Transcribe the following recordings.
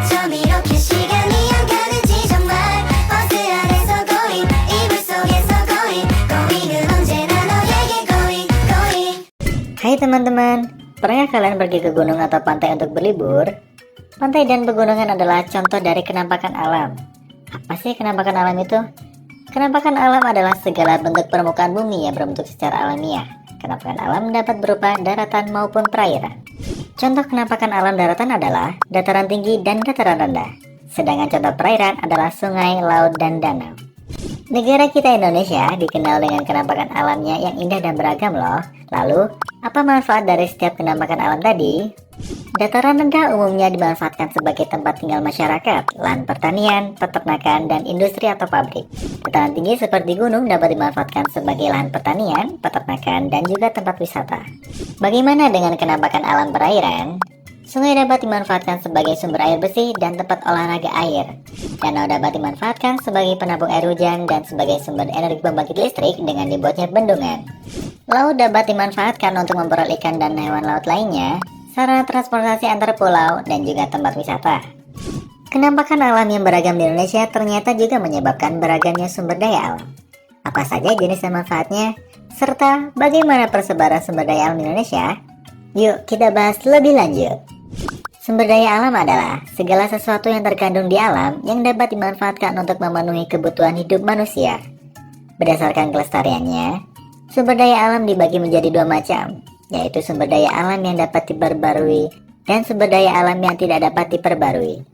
어쩜 이렇게 시간이 안 가는지 정말 버스 안에서 going 이불 속에서 going은 언제나 너에게 going. Hai teman-teman, pernah kalian pergi ke gunung atau pantai untuk berlibur? Pantai dan pegunungan adalah contoh dari kenampakan alam. Apa sih kenampakan alam itu? Kenampakan alam adalah segala bentuk permukaan bumi yang berbentuk secara alamiah. Kenampakan alam dapat berupa daratan maupun perairan. Contoh kenampakan alam daratan adalah dataran tinggi dan dataran rendah. Sedangkan contoh perairan adalah sungai, laut, dan danau. Negara kita Indonesia dikenal dengan kenampakan alamnya yang indah dan beragam loh. Lalu, apa manfaat dari setiap kenampakan alam tadi? Dataran rendah umumnya dimanfaatkan sebagai tempat tinggal masyarakat, lahan pertanian, peternakan, dan industri atau pabrik. Dataran tinggi seperti gunung dapat dimanfaatkan sebagai lahan pertanian, peternakan, dan juga tempat wisata. Bagaimana dengan kenampakan alam perairan? Sungai dapat dimanfaatkan sebagai sumber air bersih dan tempat olahraga air. Danau dapat dimanfaatkan sebagai penampung air hujan dan sebagai sumber energi pembangkit listrik dengan dibuatnya bendungan. Laut dapat dimanfaatkan untuk memperoleh ikan dan hewan laut lainnya, sarana transportasi antar pulau, dan juga tempat wisata. Kenampakan alam yang beragam di Indonesia ternyata juga menyebabkan beragamnya sumber daya alam. Apa saja jenis dan manfaatnya, serta bagaimana persebaran sumber daya alam di Indonesia? Yuk kita bahas lebih lanjut. Sumber daya alam adalah segala sesuatu yang terkandung di alam yang dapat dimanfaatkan untuk memenuhi kebutuhan hidup manusia. Berdasarkan kelestariannya, sumber daya alam dibagi menjadi dua macam, yaitu sumber daya alam yang dapat diperbarui dan sumber daya alam yang tidak dapat diperbarui.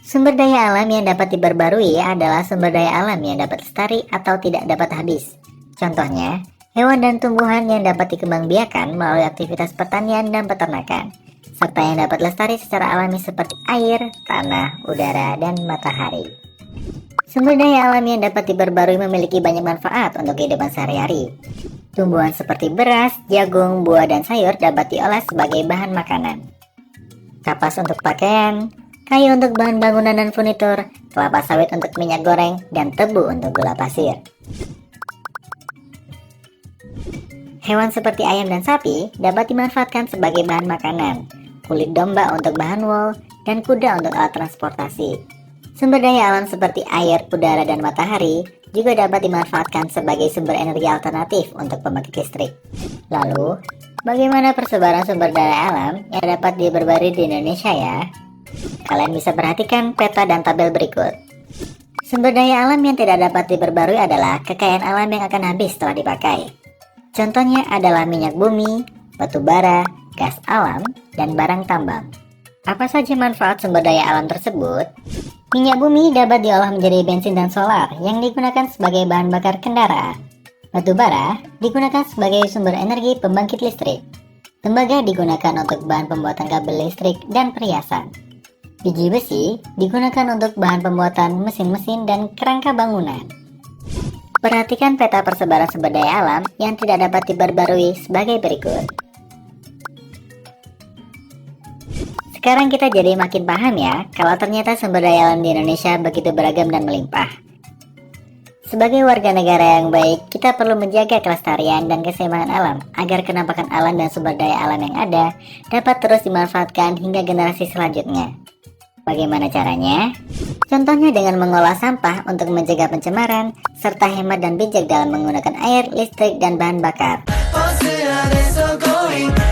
Sumber daya alam yang dapat diperbarui adalah sumber daya alam yang dapat lestari atau tidak dapat habis. Contohnya, hewan dan tumbuhan yang dapat dikembangbiakan melalui aktivitas pertanian dan peternakan, serta yang dapat lestari secara alami seperti air, tanah, udara, dan matahari. Sumber daya alam yang dapat diperbarui memiliki banyak manfaat untuk kehidupan sehari-hari. Tumbuhan seperti beras, jagung, buah, dan sayur dapat diolah sebagai bahan makanan. Kapas untuk pakaian, kayu untuk bahan bangunan dan furnitur, kelapa sawit untuk minyak goreng, dan tebu untuk gula pasir. Hewan seperti ayam dan sapi dapat dimanfaatkan sebagai bahan makanan, kulit domba untuk bahan wool, dan kuda untuk alat transportasi. Sumber daya alam seperti air, udara, dan matahari juga dapat dimanfaatkan sebagai sumber energi alternatif untuk pembangkit listrik. Lalu, bagaimana persebaran sumber daya alam yang dapat diperbarui di Indonesia ya? Kalian bisa perhatikan peta dan tabel berikut. Sumber daya alam yang tidak dapat diperbarui adalah kekayaan alam yang akan habis setelah dipakai. Contohnya adalah minyak bumi, batu bara, gas alam, dan barang tambang. Apa saja manfaat sumber daya alam tersebut? Minyak bumi dapat diolah menjadi bensin dan solar yang digunakan sebagai bahan bakar kendaraan. Batu bara digunakan sebagai sumber energi pembangkit listrik. Tembaga digunakan untuk bahan pembuatan kabel listrik dan perhiasan. Biji besi digunakan untuk bahan pembuatan mesin-mesin dan kerangka bangunan. Perhatikan peta persebaran sumber daya alam yang tidak dapat diperbarui sebagai berikut. Sekarang kita jadi makin paham ya, kalau ternyata sumber daya alam di Indonesia begitu beragam dan melimpah. Sebagai warga negara yang baik, kita perlu menjaga kelestarian dan keseimbangan alam, agar kenampakan alam dan sumber daya alam yang ada dapat terus dimanfaatkan hingga generasi selanjutnya. Bagaimana caranya? Contohnya dengan mengolah sampah untuk mencegah pencemaran, serta hemat dan bijak dalam menggunakan air, listrik, dan bahan bakar. 버스 안에서 going